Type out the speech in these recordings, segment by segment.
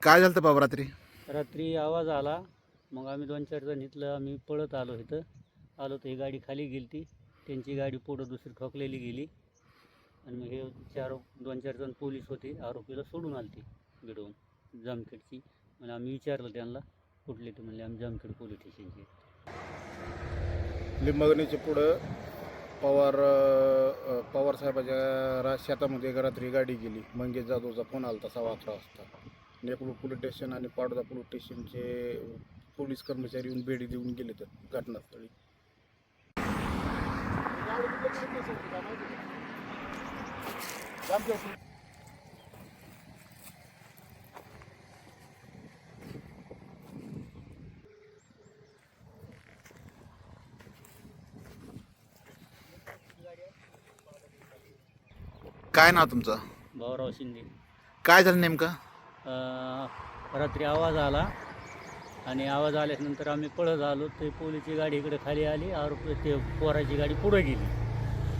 काय झालं बाबा रात्री? रात्री आवाज आला, मग आम्ही 2-4 जण इथलं आम्ही पळत आलो. इथं आलो तर ही गाडी खाली गेली, ती त्यांची गाडी पुढं दुसरी ठोकलेली गेली आणि मग हे 2-4 जण पोलीस होते, आरोपीला सोडून आलते भिडवून जामखेडची. म्हणजे आम्ही विचारलं त्यांना कुठले, ते म्हणले आम्ही जामखेड पोलीस स्टेशनचे. लिंबगणीच्या पुढं पवार साहेबाच्या शेतामध्ये रात्री गाडी गेली. मंगेश जाधवचा फोन आला 11:15 वाजता. नेकलूर पोलीस स्टेशन आणि पाडोदा पोलीस स्टेशनचे पोलीस कर्मचारी येऊन भेटी देऊन गेले तर घटनास्थळी. काय नाव तुमचं? भाऊराव शिंदे. काय झालं नेमकं? रात्री आवाज आला आणि आवाज आल्यानंतर आम्ही पळत आलो. ते पोलीसची गाडी इकडे खाली आली, आरोपी ते पोराची गाडी पुढे गेली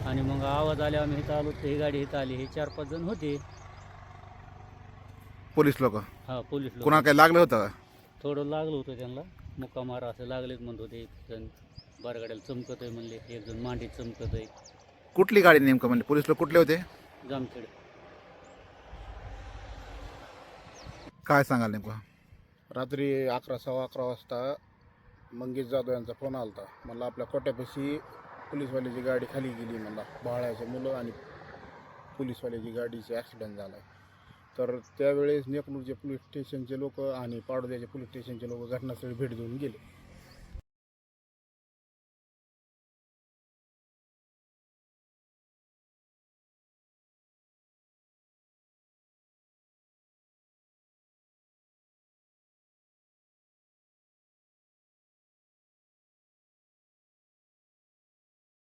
आणि मग आवाज आले, आम्ही इथं आलो तर ही गाडी इथं आली. हे 4-5 जण होते. पोलीस लोक? हां, पोलीस लोक. कोणाला काय लागलं होतं का? थोडं लागलं होतं त्यांना, मुक्का मारा असं लागलेच म्हणत होते. एक जण बारगाड्याला चमकत आहे म्हणले, एक जण मांडीत चमकत आहे. कुठली गाडी नेमकं म्हणजे? पोलीस लोक कुठले होते? जामखेड. काय सांगाल नेमकं? रात्री 11-11:15 वाजता मंगेश जाधव यांचा फोन आला होता. मला आपल्या कोट्यापाशी पोलीसवाल्याची गाडी खाली गेली, मला भाड्याचे मुलं आणि पोलीसवाल्याची गाडीचा ॲक्सिडेंट झाला आहे. तर त्यावेळेस नेकलूरचे पोलीस स्टेशनचे लोक आणि पाडोद्याचे पोलीस स्टेशनचे लोक घटनास्थळी भेट देऊन गेले.